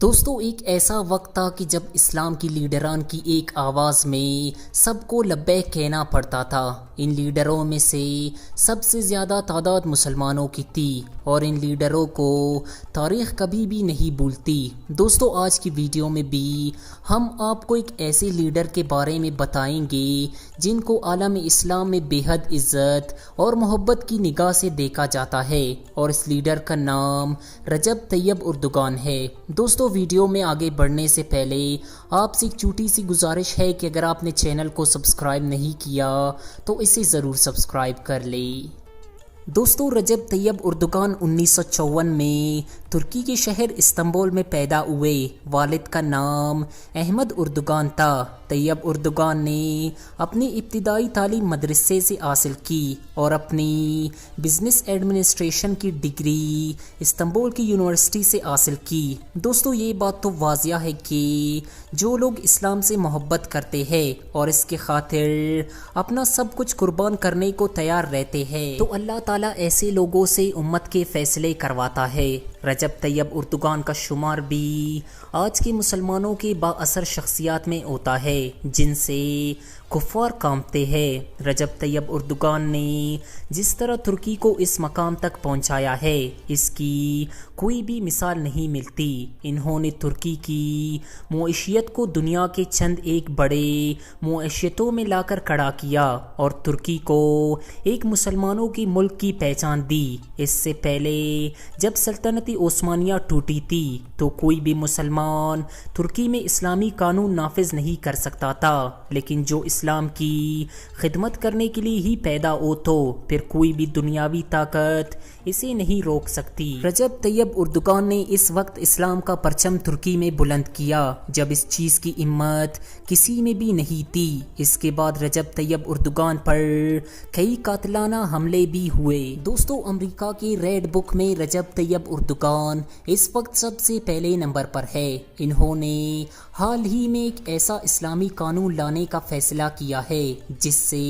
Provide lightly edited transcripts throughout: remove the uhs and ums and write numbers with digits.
دوستو ایک ایسا وقت تھا کہ جب اسلام کی لیڈران کی ایک آواز میں سب کو لبیک کہنا پڑتا تھا۔ ان لیڈروں میں سے سب سے زیادہ تعداد مسلمانوں کی تھی اور ان لیڈروں کو تاریخ کبھی بھی نہیں بھولتی۔ دوستو آج کی ویڈیو میں بھی ہم آپ کو ایک ایسے لیڈر کے بارے میں بتائیں گے جن کو عالم اسلام میں بے حد عزت اور محبت کی نگاہ سے دیکھا جاتا ہے، اور اس لیڈر کا نام رجب طیب اردگان ہے۔ دوستو ویڈیو میں آگے بڑھنے سے پہلے آپ سے ایک چھوٹی سی گزارش ہے کہ اگر آپ نے چینل کو سبسکرائب نہیں کیا تو اسے ضرور سبسکرائب کر لیں۔ دوستو رجب طیب اردگان 1954 میں ترکی کے شہر استنبول میں پیدا ہوئے۔ والد کا نام احمد اردگان تھا۔ طیب اردگان نے اپنی ابتدائی تعلیم مدرسے سے حاصل کی اور اپنی بزنس ایڈمنسٹریشن کی ڈگری استنبول کی یونیورسٹی سے حاصل کی۔ دوستو یہ بات تو واضح ہے کہ جو لوگ اسلام سے محبت کرتے ہیں اور اس کے خاطر اپنا سب کچھ قربان کرنے کو تیار رہتے ہیں تو اللہ تعالیٰ ایسے لوگوں سے امت کے فیصلے کرواتا ہے۔ رجب طیب اردگان کا شمار بھی آج کے مسلمانوں کے با اثر شخصیات میں ہوتا ہے جن سے کفار کانپتے ہیں۔ رجب طیب اردگان نے جس طرح ترکی کو اس مقام تک پہنچایا ہے اس کی کوئی بھی مثال نہیں ملتی۔ انہوں نے ترکی کی معیشت کو دنیا کے چند ایک بڑے معیشتوں میں لا کر کھڑا کیا اور ترکی کو ایک مسلمانوں کی ملک کی پہچان دی۔ اس سے پہلے جب سلطنت عثمانیہ ٹوٹی تھی تو کوئی بھی مسلمان ترکی میں اسلامی قانون نافذ نہیں کر سکتا تھا، لیکن جو اسلام کی خدمت کرنے کے لیے ہی پیدا ہو تو پھر کوئی بھی دنیاوی طاقت اسے نہیں روک سکتی۔ رجب طیب اردگان نے اس وقت اسلام کا پرچم ترکی میں بلند کیا جب اس چیز کی ہمت کسی میں بھی نہیں تھی۔ اس کے بعد رجب طیب اردگان پر کئی قاتلانہ حملے بھی ہوئے۔ دوستو امریکہ کی ریڈ بک میں رجب طیب اردگان اس وقت سب سے پہلے نمبر پر ہے۔ انہوں نے حال ہی میں ایک ایسا اسلامی قانون لانے کا فیصلہ کیا ہے جس سے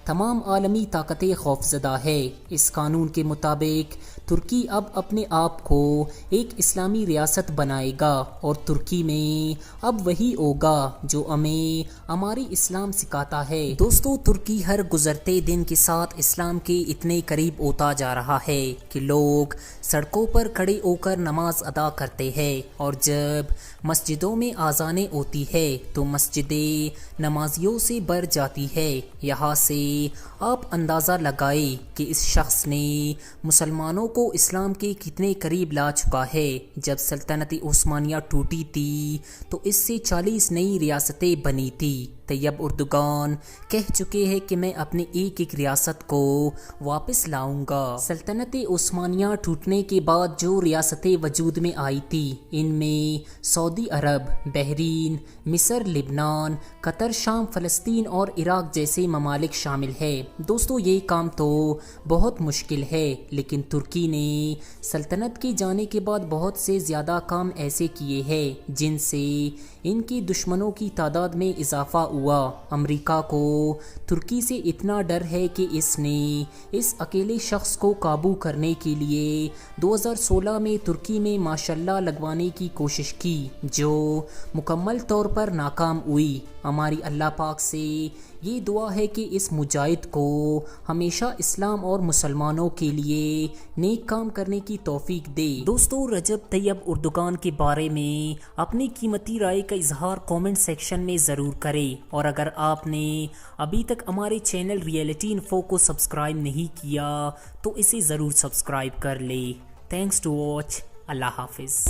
تمام عالمی طاقتیں خوفزدہ ہے۔ اس قانون کے مطابق ترکی اب اپنے آپ کو ایک اسلامی ریاست بنائے گا اور ترکی میں اب وہی ہوگا جو ہمیں ہماری اسلام سکھاتا ہے۔ دوستو ترکی ہر گزرتے دن کے ساتھ اسلام کے اتنے قریب ہوتا جا رہا ہے کہ لوگ سڑکوں پر کھڑے ہو کر نماز ادا کرتے ہیں، اور جب مسجدوں میں اذانیں ہوتی ہے تو مسجدیں نمازیوں سے بھر جاتی ہے۔ یہاں سے آپ اندازہ لگائیں کہ اس شخص نے مسلمانوں کو اسلام کے کتنے قریب لا چکا ہے۔ جب سلطنت عثمانیہ ٹوٹی تھی تو اس سے 40 نئی ریاستیں بنی تھی۔ طیب اردگان کہہ چکے ہیں کہ میں اپنے ایک ایک ریاست کو واپس لاؤں گا۔ سلطنت عثمانیہ ٹوٹنے کے بعد جو ریاستیں وجود میں آئی تھی ان میں سعودی عرب، بحرین، مصر، لبنان، قطر، شام، فلسطین اور عراق جیسے ممالک شامل ہیں۔ دوستو یہ کام تو بہت مشکل ہے، لیکن ترکی نے سلطنت کے جانے کے بعد بہت سے زیادہ کام ایسے کیے ہیں جن سے ان کی دشمنوں کی تعداد میں اضافہ ہوا۔ امریکہ کو ترکی سے اتنا ڈر ہے کہ اس نے اس اکیلے شخص کو قابو کرنے کے لیے 2016 میں ترکی میں مارشل لا لگوانے کی کوشش کی جو مکمل طور پر ناکام ہوئی۔ ہماری اللہ پاک سے یہ دعا ہے کہ اس مجاہد کو ہمیشہ اسلام اور مسلمانوں کے لیے نیک کام کرنے کی توفیق دے۔ دوستو رجب طیب اردگان کے بارے میں اپنی قیمتی رائے کا اظہار کامنٹ سیکشن میں ضرور کریں، اور اگر آپ نے ابھی تک ہمارے چینل ریئلٹی انفو کو سبسکرائب نہیں کیا تو اسے ضرور سبسکرائب کر لیں۔ Thanks to watch. اللہ حافظ۔